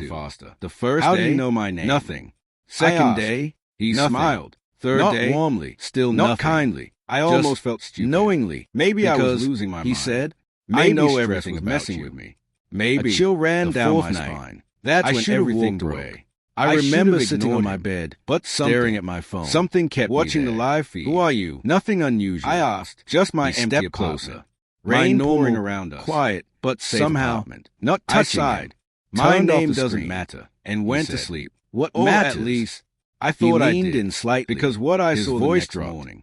talking faster. The first How day, do you know my name? Nothing. I Second asked. day, he Nothing. smiled. Third Not day, warmly. still Not nothing. kindly. I Just almost felt stupid. knowingly. Maybe I was Because losing my mind. he said, Maybe I know stress everything was about messing you. with me. Maybe A chill ran the down fourth my night. spine. That's I when should've everything walked away. broke. I I remember should've sitting on ignored my him. bed, But staring something- at my phone. Something kept watching me the there. live feed. Who are you? Nothing unusual. I asked. Just my He empty stepped apartment. closer. My Rain normal, pouring around us. quiet, but safe somehow apartment. not I touching sighed. him. My Turned off name the doesn't screen matter. and he went to said. sleep. What Or matters? at least I he thought I leaned did. in slightly Because what I his saw voice the next dropped. morning.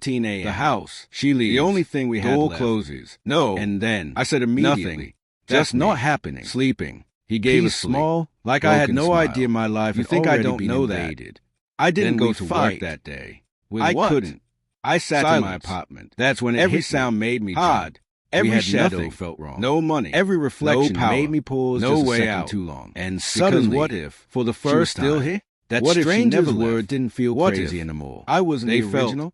4:14 a.m. The house. She leaves. The only thing we had Door left. closes. No. And then I said immediately. nothing. That's Just not me. happening. Sleeping. He gave Peacefully. a small, like I had Broken no smile. idea my life You had think I already don't been know that? invaded. I didn't Then go we to fight. work that day. With I what? couldn't. I sat in my Silence. apartment. That's when it Every hit me. sound made me Hard. jump. Every We had shadow nothing. felt wrong. No money. Every reflection No power. made me pause No just a way second out. too long. And Because suddenly, what if, for the she was first still time, here? that What if she stranger's never word left? didn't feel What crazy if anymore? I wasn't They the felt original?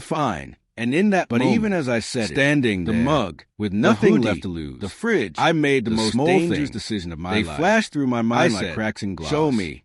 I'm fine. And in that moment, even as I said standing the there, mug, with nothing hoodie, left to lose, the fridge, I made the most small dangerous things. decision of my They life. flashed through my mind I like said, cracks in glass. show me.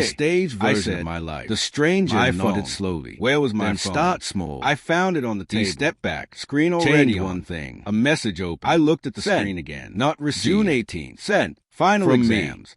The stage version said, of my life. The stranger my nodded phone. slowly. Where was my Then phone? start small. I found it on the table. He stepped back. Screen already Change on. one thing. A message open. I looked at the Sent. screen again. Not received. June 18th. Sent. Final From exams.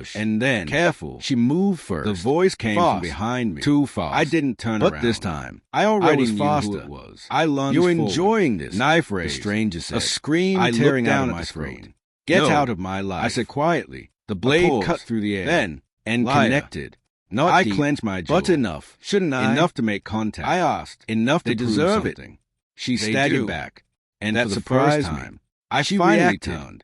push. And then, careful, she moved first. The voice came from behind me. Too fast. I didn't turn around. But this time, I already was knew faster. who it was. I lunged You're forward. enjoying this. Knife The raised. stranger said. A scream I tearing looked out down of at my the throat. screen. Get No. out of my life. I said quietly. The I blade paused. cut through the air. Then, and liar. connected. Not I deep, clenched my jaw. but enough. Shouldn't I? Enough to make contact. I asked. Enough They to prove deserve it. something. She They staggered do. back. And That for the surprised first me. time, I She finally reacted. turned.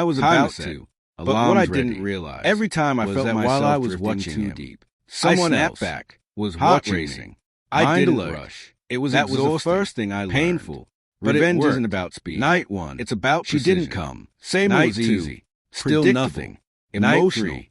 I was about to, but what I didn't realize every time I felt that myself while I was drifting watching too him, deep, someone I else snapped back, was heart watching racing. me. I Mind didn't alert. rush. It was That was the exhausting, first thing I learned. painful. But Revenge it isn't worked. about speed. Night 1. It's about She precision. didn't come. Same Night was 2. easy. Still Predictable. nothing. Emotional. Night 3.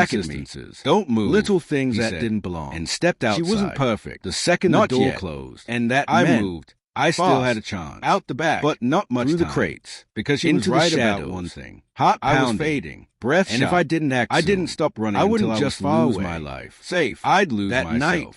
back at me. insistences. Don't move. Little things he that said, didn't belong. and stepped outside. She wasn't perfect. The second Not the door yet. closed, And that I meant moved. I still fast. had a chance. Out the back, but not much through the time. crates, because she into was right the about shadows. one thing. Heart I was pounding, fading, breath and if sharp. I didn't act I soon, didn't stop running I until wouldn't I just was far lose away. my life. Safe. I'd lose That myself. night,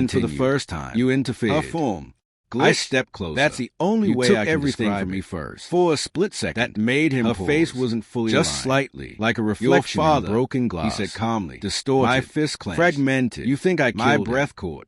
and for the continued. first time, You interfered. her form I glitched. stepped closer. That's the only You way took I can everything describe from me it. first. For a split second, That made him her pause. face wasn't fully Just aligned. slightly, like a Your reflection father, in broken glass. he said calmly, distorted, my fist clenched. fragmented. You think I my killed him? breath caught.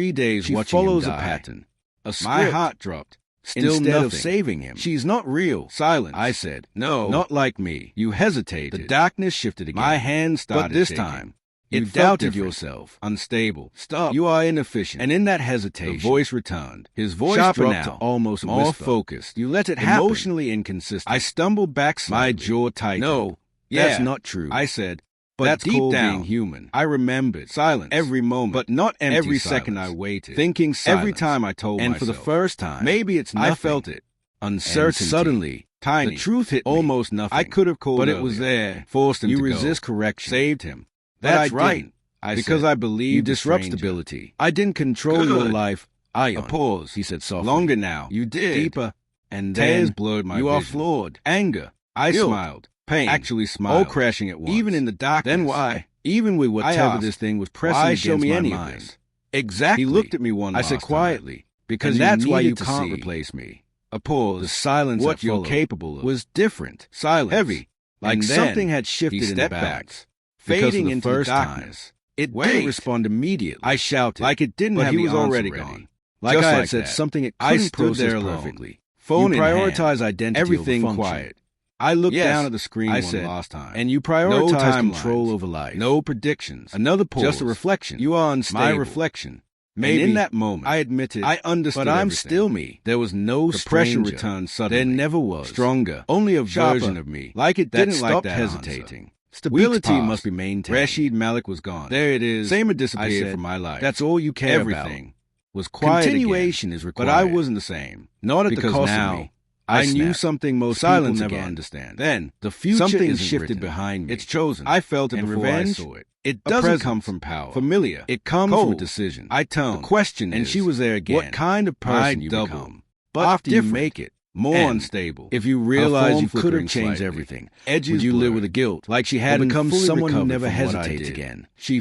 3 days She watching follows him a die. pattern. A script. My heart dropped. Still Instead nothing. of saving him. She's not real. Silence. I said. No. Not like me. You hesitated. The darkness shifted again. My hand started But this shaking. time, You felt doubted different. yourself. Unstable. Stop. You are inefficient. And in that hesitation, the voice returned. his voice Sharper dropped now, to almost more whisper. focused. You let it happen. Emotionally inconsistent. I stumbled back slightly. My jaw tightened. No, that's not true. I said, but that's deep called down, being human. I remembered Silence. every moment, But not empty every silence. second I waited, Thinking silence. every time I told and myself, for the first time, maybe it's nothing. I felt it. Uncertainty. And suddenly, Tiny. the truth hit me. Almost nothing. I could have called but earlier. it was there. Forced him You to resist go. correction. Saved him. That's But I right. didn't. Because I believe you the disrupt stranger. stability. I didn't control your Good. life. A pause, he said softly. Longer now. You did. Deeper. And Tears then blurred my you are vision. flawed. Anger. I Guilt. smiled. Pain. Actually smiled. All crashing at once. Even in the darkness. Then why? Even with I whatever asked, this thing was pressing why against show me my any mind. of this? Exactly. He looked at me one I said last quietly, time. because And that's why you needed to can't see. replace me. A pause. The silence What that you're followed capable of was different. silence. Heavy. Like And then something had shifted he in the stepped balance. back, Because fading for the into first the time, darkness. It Wait. didn't respond immediately. I shouted, like it didn't but have he the was answer already ready. gone. Like Just I had like said that. something it I couldn't stood process there alone. perfectly. Phone you in hand. prioritize identity Everything over function. quiet. I looked Yes, down at the screen I one said, last time. and you no prioritize control timelines. over life. No predictions. Another pause. Just a reflection. You are unstable. My reflection. Maybe. And in that moment, I admitted. I understood But I'm everything. still me. There was no The pressure stranger. returned suddenly. There never was. Stronger. Only a Sharper. version of me. Like it that didn't like stopped that hesitating. answer. Stability Weeks must be passed. maintained. Rashid Malik was gone. There it is. Same had I disappeared said, from my life. That's all you care Everything about. Was quiet Continuation again. is required. But I wasn't the same. Not at Because the cost now of me. I I knew snapped. something most Silence people never again. understand. Then The future something isn't shifted written. behind me. It's chosen. I felt it and before revenge, I saw it. It A doesn't presence. come from power. Familiar. It comes from Cold. a decision. I toned. The question and is, she was there again. what kind of person I you doubled. become? But After you different, make it, more and unstable. if you realize form you could have flickering changed slightly. everything, Edges would you live blurred. with the guilt? Like she Or hadn't become fully someone who recovered never from what I hesitated did. again? She